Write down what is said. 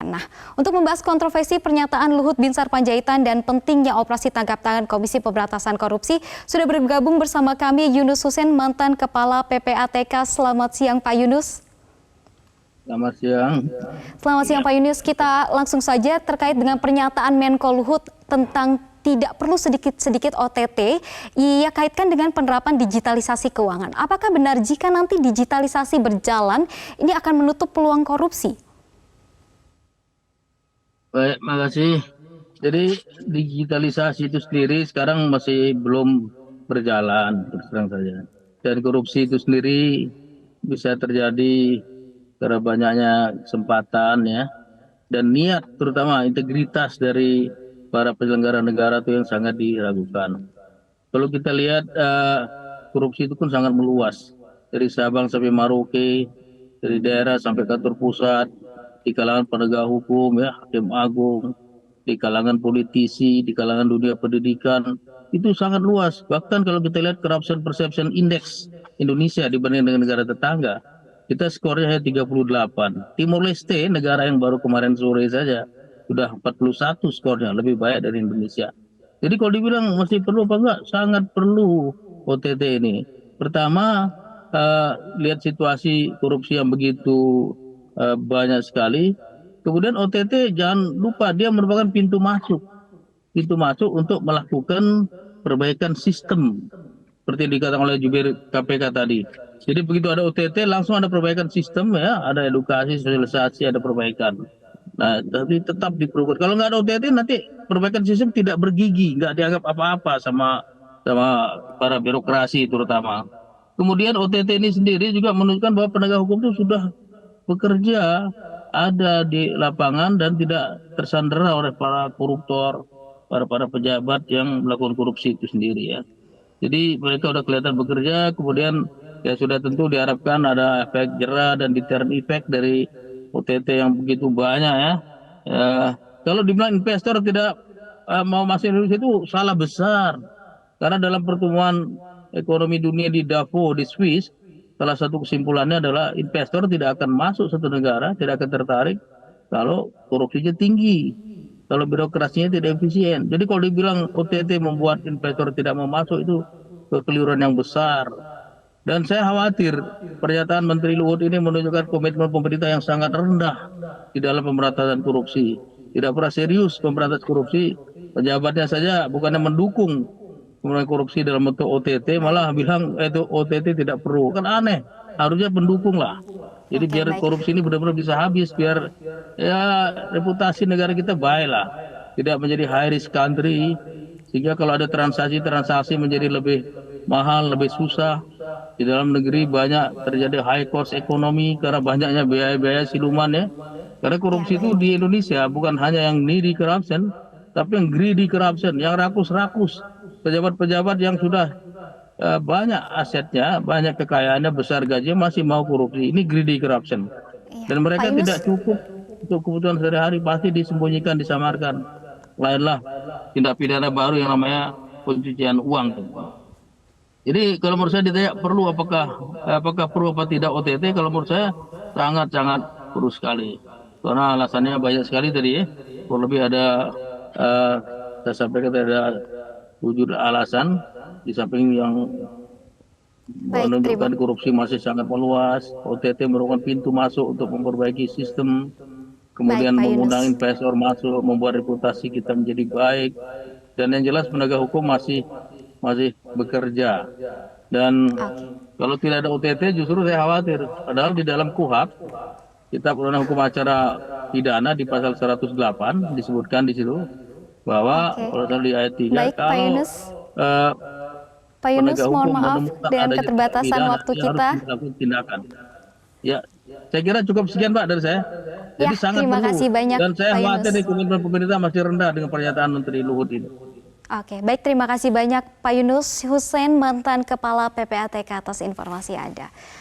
Nah, untuk membahas kontroversi pernyataan Luhut Binsar Panjaitan dan pentingnya operasi tangkap tangan Komisi Pemberantasan Korupsi, sudah bergabung bersama kami Yunus Hussein, mantan Kepala PPATK. Selamat siang Pak Yunus. Selamat siang. Selamat siang Pak Yunus. Kita langsung saja terkait dengan pernyataan Menko Luhut tentang tidak perlu sedikit-sedikit OTT, ia kaitkan dengan penerapan digitalisasi keuangan. Apakah benar jika nanti digitalisasi berjalan, ini akan menutup peluang korupsi? Baik, makasih. Jadi digitalisasi itu sendiri sekarang masih belum berjalan, terus terang saja. Dan korupsi itu sendiri bisa terjadi karena banyaknya kesempatan ya, dan niat terutama integritas dari para penyelenggara negara itu yang sangat diragukan. Kalau kita lihat korupsi itu pun sangat meluas, dari Sabang sampai Merauke, dari daerah sampai kantor pusat, di kalangan penegak hukum ya, hakim agung, di kalangan politisi, di kalangan dunia pendidikan, itu sangat luas. Bahkan kalau kita lihat Corruption Perception Index Indonesia dibanding dengan negara tetangga, kita skornya hanya 38. Timor Leste, negara yang baru kemarin sore saja, sudah 41 skornya, lebih baik dari Indonesia. Jadi kalau dibilang masih perlu apa enggak, sangat perlu OTT ini. Pertama, lihat situasi korupsi yang begitu banyak sekali. Kemudian OTT jangan lupa dia merupakan pintu masuk untuk melakukan perbaikan sistem seperti yang dikatakan oleh jubir KPK tadi. Jadi begitu ada OTT langsung ada perbaikan sistem ya, ada edukasi, sosialisasi, ada perbaikan. Nah, tapi tetap diperlukan. Kalau nggak ada OTT nanti perbaikan sistem tidak bergigi, nggak dianggap apa-apa sama para birokrasi terutama. Kemudian OTT ini sendiri juga menunjukkan bahwa penegak hukum itu sudah bekerja, ada di lapangan dan tidak tersandera oleh para koruptor, para pejabat yang melakukan korupsi itu sendiri ya. Jadi mereka sudah kelihatan bekerja, kemudian ya sudah tentu diharapkan ada efek jera dan deterrent effect dari OTT yang begitu banyak ya. Kalau dibilang investor tidak mau masuk Indonesia itu salah besar. Karena dalam pertemuan ekonomi dunia di Davos di Swiss, salah satu kesimpulannya adalah investor tidak akan masuk satu negara, tidak akan tertarik kalau korupsinya tinggi, kalau birokrasinya tidak efisien. Jadi kalau dibilang OTT membuat investor tidak mau masuk, itu kekeliruan yang besar. Dan saya khawatir pernyataan Menteri Luhut ini menunjukkan komitmen pemerintah yang sangat rendah di dalam pemberantasan korupsi. Tidak pernah serius pemberantasan korupsi, pejabatnya saja bukannya mendukung pemberantasan korupsi dalam bentuk OTT, malah bilang itu OTT tidak perlu. Kan aneh, harusnya pendukung lah. Jadi biar korupsi ini benar-benar bisa habis, biar ya reputasi negara kita baik lah, tidak menjadi high risk country, sehingga kalau ada transaksi menjadi lebih mahal, lebih susah. Di dalam negeri banyak terjadi high cost ekonomi karena banyaknya biaya-biaya siluman ya. Karena korupsi itu di Indonesia bukan hanya yang needy corruption, tapi yang greedy corruption, yang rakus-rakus. Pejabat-pejabat yang sudah banyak asetnya, banyak kekayaannya, besar gajinya masih mau korupsi. Ini greedy corruption. Dan mereka tidak cukup untuk kebutuhan sehari-hari, pasti disembunyikan, disamarkan. Lainlah tindak pidana baru yang namanya pencucian uang. Jadi kalau menurut saya ditanya perlu apakah perlu apa tidak OTT, kalau menurut saya sangat-sangat perlu sekali. Karena alasannya banyak sekali tadi ya. Kurang lebih ada saya sampaikan ada 7 alasan, di samping yang menunjukkan korupsi masih sangat meluas. OTT merupakan pintu masuk untuk memperbaiki sistem, kemudian mengundang investor masuk, membuat reputasi kita menjadi baik. Dan yang jelas penegak hukum masih bekerja. Dan kalau tidak ada OTT justru saya khawatir. Padahal di dalam KUHP, Kitab Undang-Undang Hukum Acara Pidana di pasal 108 disebutkan di situ bahwa kalau di ayat 3 kalau Pak Yunus, mohon maaf dengan adanya keterbatasan waktu kita. Tindakan. Ya, saya kira cukup sekian Pak dari saya. Jadi sangat terima perlu. kasih banyak, Dan saya Pak khawatir Yunus. di komitmen pemerintah masih rendah dengan pernyataan Menteri Luhut ini. Oke, baik, terima kasih banyak Pak Yunus Hussein, mantan Kepala PPATK atas informasi Anda.